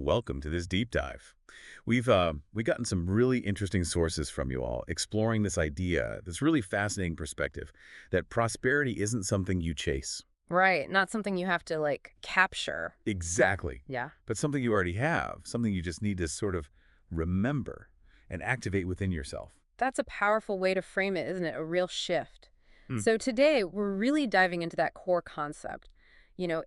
Welcome to this deep dive. We've gotten some really interesting sources from you all, exploring this idea, this really fascinating perspective, that prosperity isn't something you chase. Right, not something you have to, like, capture. Exactly. Yeah. But something you already have, something you just need to sort of remember and activate within yourself. That's a powerful way to frame it, isn't it? A real shift. Hmm. So today, we're really diving into that core concept.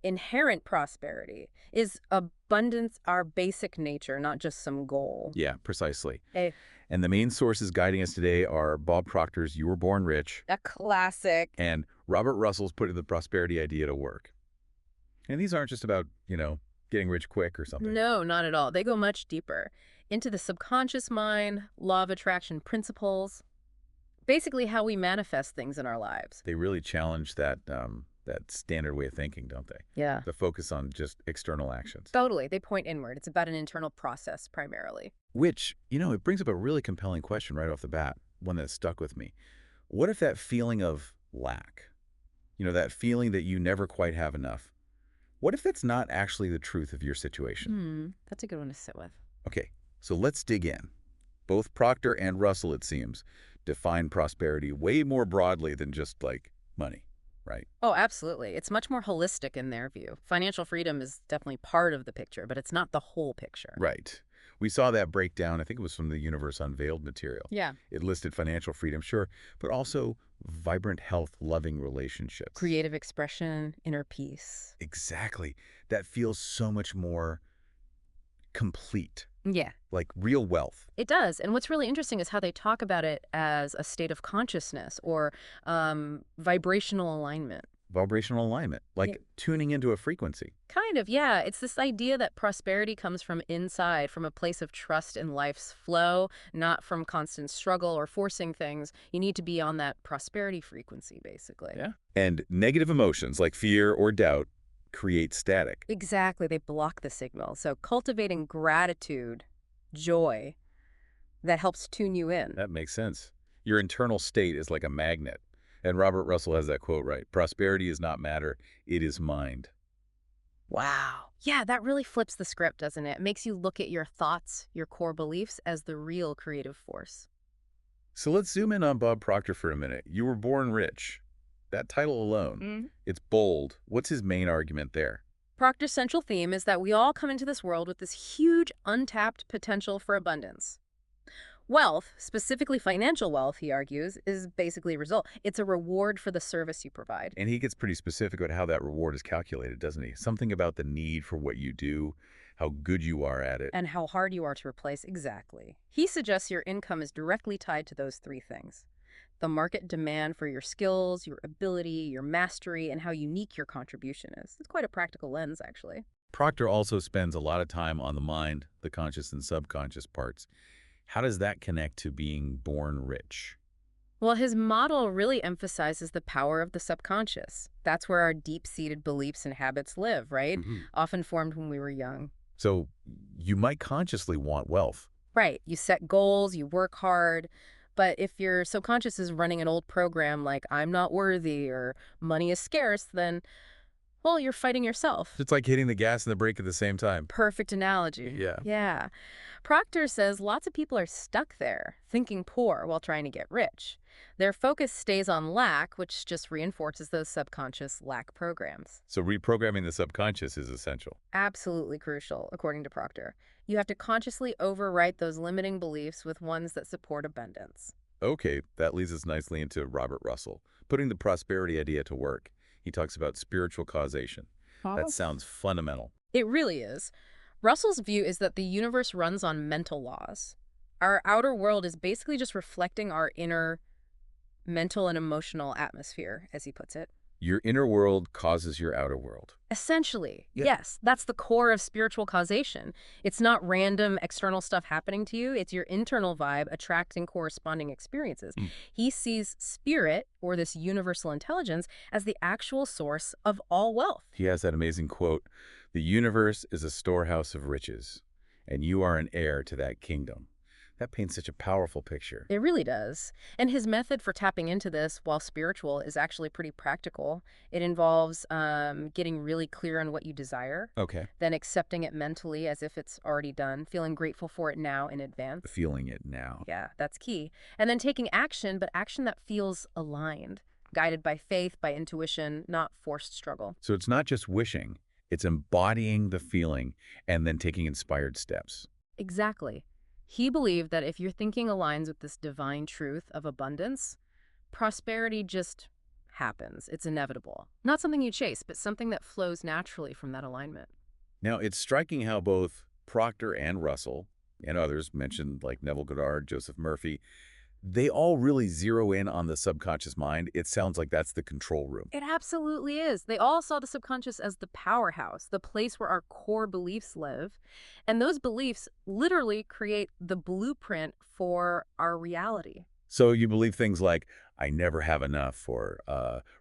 Inherent prosperity. Is abundance our basic nature, not just some goal? Yeah, precisely. Eh, And the main sources guiding us today are Bob Proctor's You Were Born Rich a classic. and Robert Russell's Putting the Prosperity Idea to Work. And these aren't just about, getting rich quick or something. No, not at all. They go much deeper into the subconscious mind, law of attraction principles, basically how we manifest things in our lives. They really challenge that standard way of thinking, don't they? Yeah. The focus on just external actions. Totally. They point inward. It's about an internal process primarily. Which, it brings up a really compelling question right off the bat, one that stuck with me. What if that feeling of lack, that feeling that you never quite have enough, what if that's not actually the truth of your situation? That's a good one to sit with. Okay, so let's dig in. Both Proctor and Russell, it seems, define prosperity way more broadly than just like money, right? Oh, absolutely. It's much more holistic in their view. Financial freedom is definitely part of the picture, but it's not the whole picture. Right. We saw that breakdown, I think it was from the Universe Unveiled material. Yeah. It listed financial freedom, sure, but also vibrant health, loving relationships. Creative expression, inner peace. Exactly. That feels so much more complete, Yeah, like real wealth. it does. And what's really interesting is how they talk about it as a state of consciousness or vibrational alignment. Vibrational alignment, like Yeah. tuning into a frequency. Kind of, yeah. It's this idea that prosperity comes from inside, from a place of trust in life's flow, not from constant struggle or forcing things. You need to be on that prosperity frequency, basically. Yeah. And negative emotions like fear or doubt create static. Exactly. They block the signal. So cultivating gratitude, joy, that helps tune you in. That makes sense. Your internal state is like a magnet. And Robert Russell has that quote right. Prosperity is not matter, it is mind. Wow. Yeah, that really flips the script, doesn't it? It makes you look at your thoughts, your core beliefs as the real creative force. So let's zoom in on Bob Proctor for a minute. You were born rich. That title alone, it's bold. What's his main argument there? Proctor's central theme is that we all come into this world with this huge untapped potential for abundance. Wealth, specifically financial wealth, he argues, is basically a result. It's a reward for the service you provide. And he gets pretty specific about how that reward is calculated, doesn't he? Something about the need for what you do, how good you are at it. And how hard you are to replace exactly. He suggests your income is directly tied to those three things. The market demand for your skills, your ability, your mastery, and how unique your contribution is. It's quite a practical lens, actually. Proctor also spends a lot of time on the mind, the conscious and subconscious parts. How does that connect to being born rich? Well, his model really emphasizes the power of the subconscious. That's where our deep-seated beliefs and habits live, right? Often formed when we were young. So you might consciously want wealth. Right. You set goals, you work hard. But if your subconscious is running an old program like I'm not worthy or money is scarce, then, well, you're fighting yourself. It's like hitting the gas and the brake at the same time. Perfect analogy. Yeah. Yeah. Proctor says lots of people are stuck there, thinking poor while trying to get rich. Their focus stays on lack, which just reinforces those subconscious lack programs. So reprogramming the subconscious is essential. Absolutely crucial, according to Proctor. You have to consciously overwrite those limiting beliefs with ones that support abundance. Okay, that leads us nicely into Robert Russell, putting the prosperity idea to work. He talks about spiritual causation. That sounds fundamental. It really is. Russell's view is that the universe runs on mental laws. Our outer world is basically just reflecting our inner mental and emotional atmosphere, as he puts it. Your inner world causes your outer world. Essentially, Yeah. yes, that's the core of spiritual causation. It's not random external stuff happening to you. It's your internal vibe attracting corresponding experiences. He sees spirit, or this universal intelligence, as the actual source of all wealth. He has that amazing quote, "The universe is a storehouse of riches, and you are an heir to that kingdom." That paints such a powerful picture. It really does. And his method for tapping into this while spiritual is actually pretty practical. It involves getting really clear on what you desire, Okay. then accepting it mentally as if it's already done, feeling grateful for it now in advance. Feeling it now. Yeah, that's key. And then taking action, but action that feels aligned, guided by faith, by intuition, not forced struggle. So it's not just wishing, it's embodying the feeling and then taking inspired steps. Exactly. He believed that if your thinking aligns with this divine truth of abundance, prosperity just happens. It's inevitable. Not something you chase, but something that flows naturally from that alignment. Now, it's striking how both Proctor and Russell, and others mentioned like Neville Goddard, Joseph Murphy, they all really zero in on the subconscious mind. It sounds like that's the control room. It absolutely is. They all saw the subconscious as the powerhouse, the place where our core beliefs live. And those beliefs literally create the blueprint for our reality. So you believe things like, I never have enough, or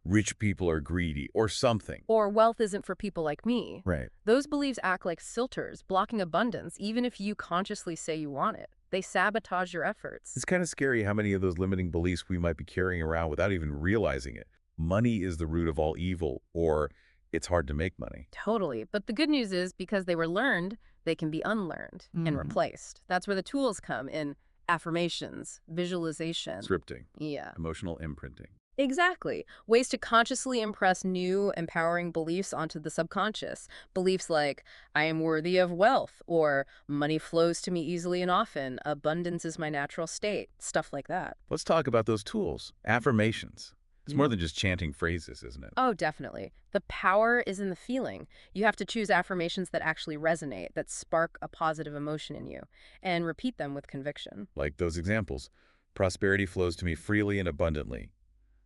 rich people are greedy, or something. Or wealth isn't for people like me. Right. Those beliefs act like filters, blocking abundance, even if you consciously say you want it. They sabotage your efforts. It's kind of scary how many of those limiting beliefs we might be carrying around without even realizing it. Money is the root of all evil, or it's hard to make money. Totally. But the good news is, because they were learned, they can be unlearned and replaced. That's where the tools come in: affirmations, visualization. Scripting, Yeah. emotional imprinting. Exactly. Ways to consciously impress new, empowering beliefs onto the subconscious. Beliefs like, I am worthy of wealth, or money flows to me easily and often, abundance is my natural state, stuff like that. Let's talk about those tools. Affirmations. It's more Yeah. than just chanting phrases, isn't it? Oh, definitely. The power is in the feeling. You have to choose affirmations that actually resonate, that spark a positive emotion in you, and repeat them with conviction. Like those examples. Prosperity flows to me freely and abundantly.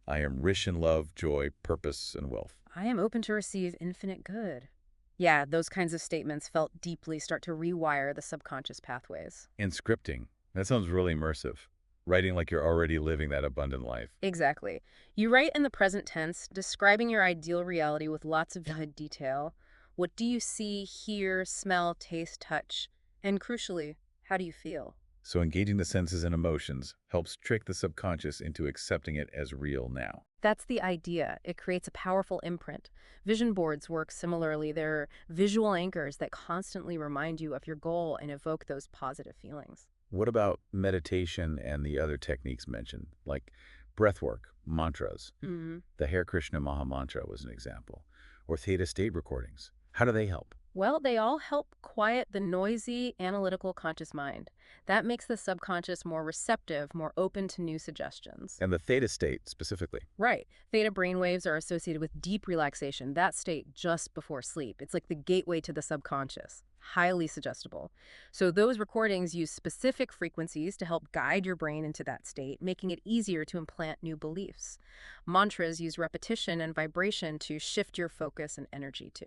I am rich in love, joy, purpose, and wealth. I am open to receive infinite good. Yeah, those kinds of statements felt deeply start to rewire the subconscious pathways. And scripting. That sounds really immersive. Writing like you're already living that abundant life. Exactly. You write in the present tense, describing your ideal reality with lots of vivid detail. What do you see, hear, smell, taste, touch? And crucially, how do you feel? So engaging the senses and emotions helps trick the subconscious into accepting it as real now. That's the idea. It creates a powerful imprint. Vision boards work similarly. They're visual anchors that constantly remind you of your goal and evoke those positive feelings. What about meditation and the other techniques mentioned, like breathwork, mantras? Mhm. The Hare Krishna Maha Mantra was an example. Or theta state recordings. How do they help? Well, they all help quiet the noisy, analytical conscious mind. That makes the subconscious more receptive, more open to new suggestions. And the theta state specifically. Right. Theta brainwaves are associated with deep relaxation, that state just before sleep. It's like the gateway to the subconscious. Highly suggestible. So those recordings use specific frequencies to help guide your brain into that state, making it easier to implant new beliefs. Mantras use repetition and vibration to shift your focus and energy too.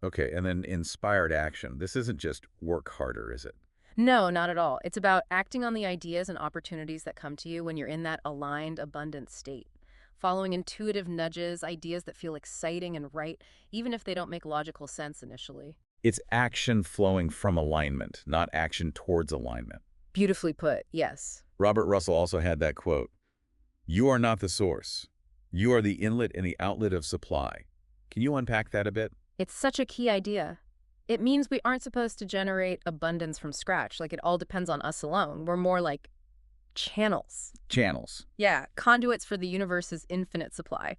Okay, and then inspired action. This isn't just work harder, is it? No, not at all. It's about acting on the ideas and opportunities that come to you when you're in that aligned, abundant state. Following intuitive nudges, ideas that feel exciting and right, even if they don't make logical sense initially. It's action flowing from alignment, not action towards alignment. Beautifully put, yes. Robert Russell also had that quote, "You are not the source. You are the inlet and the outlet of supply." Can you unpack that a bit? It's such a key idea. It means we aren't supposed to generate abundance from scratch, like it all depends on us alone. We're more like channels. Channels. Yeah, conduits for the universe's infinite supply.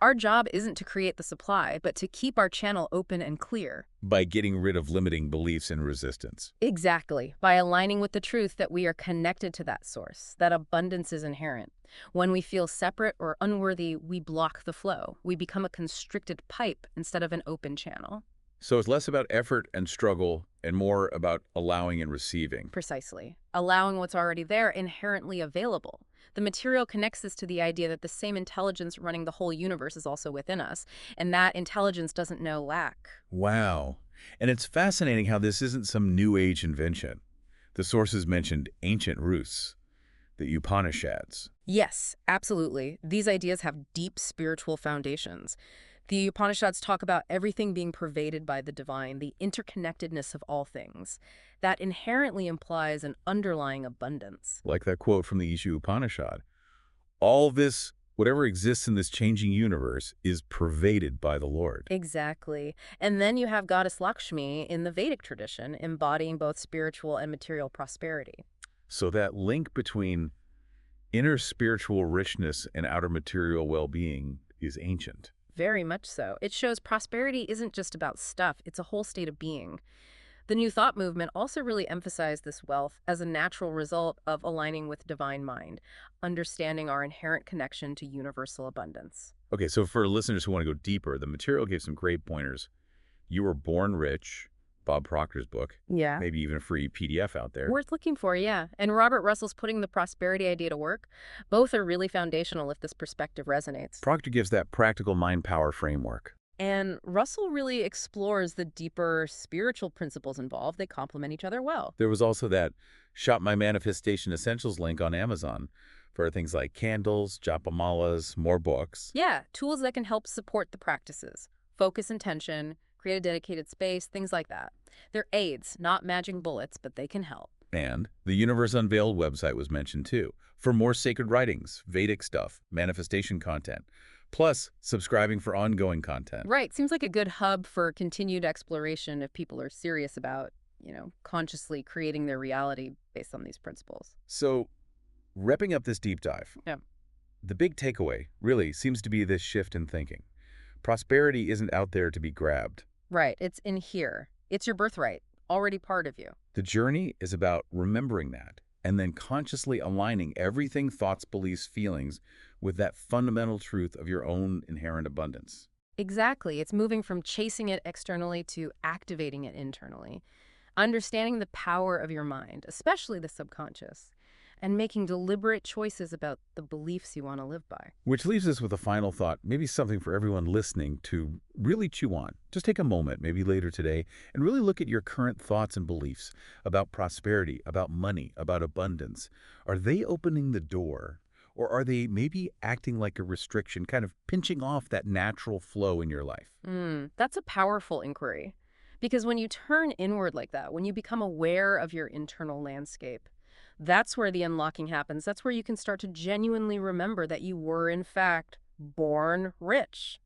Our job isn't to create the supply, but to keep our channel open and clear. By getting rid of limiting beliefs and resistance. Exactly, by aligning with the truth that we are connected to that source, that abundance is inherent. When we feel separate or unworthy, we block the flow. We become a constricted pipe instead of an open channel. So it's less about effort and struggle and more about allowing and receiving. Precisely. Allowing what's already there inherently available. The material connects us to the idea that the same intelligence running the whole universe is also within us, and that intelligence doesn't know lack. Wow. And it's fascinating how this isn't some new age invention. The sources mentioned ancient Rus, the Upanishads. Yes, absolutely. These ideas have deep spiritual foundations. The Upanishads talk about everything being pervaded by the divine, the interconnectedness of all things. That inherently implies an underlying abundance. Like that quote from the Ishu Upanishad. All this, whatever exists in this changing universe, is pervaded by the Lord. Exactly. And then you have goddess Lakshmi in the Vedic tradition, embodying both spiritual and material prosperity. So that link between inner spiritual richness and outer material well-being is ancient. Very much so. It shows prosperity isn't just about stuff, it's a whole state of being. The New Thought movement also really emphasized this wealth as a natural result of aligning with divine mind, understanding our inherent connection to universal abundance. Okay, so for listeners who want to go deeper, the material gave some great pointers. You Were Born Rich, Bob Proctor's book, Yeah. maybe even a free PDF out there. Worth looking for, yeah. And Robert Russell's Putting the Prosperity Idea to Work. Both are really foundational if this perspective resonates. Proctor gives that practical mind power framework. And Russell really explores the deeper spiritual principles involved. They complement each other well. There was also that Shop My Manifestation Essentials link on Amazon for things like candles, japa malas, more books. Yeah, tools that can help support the practices. Focus intention, create a dedicated space, things like that. They're aids, not magic bullets, but they can help. And the Universe Unveiled website was mentioned too, for more sacred writings, Vedic stuff, manifestation content, plus subscribing for ongoing content. Right, seems like a good hub for continued exploration if people are serious about, consciously creating their reality based on these principles. So, wrapping up this deep dive, Yeah. the big takeaway really seems to be this shift in thinking. Prosperity isn't out there to be grabbed. Right, it's in here. It's your birthright, already part of you. The journey is about remembering that and then consciously aligning everything, thoughts, beliefs, feelings with that fundamental truth of your own inherent abundance. Exactly. It's moving from chasing it externally to activating it internally. Understanding the power of your mind, especially the subconscious, and making deliberate choices about the beliefs you want to live by. Which leaves us with a final thought, maybe something for everyone listening to really chew on. Just take a moment, maybe later today, and really look at your current thoughts and beliefs about prosperity, about money, about abundance. Are they opening the door, or are they maybe acting like a restriction, kind of pinching off that natural flow in your life? That's a powerful inquiry. Because when you turn inward like that, when you become aware of your internal landscape, that's where the unlocking happens. That's where you can start to genuinely remember that you were, in fact, born rich.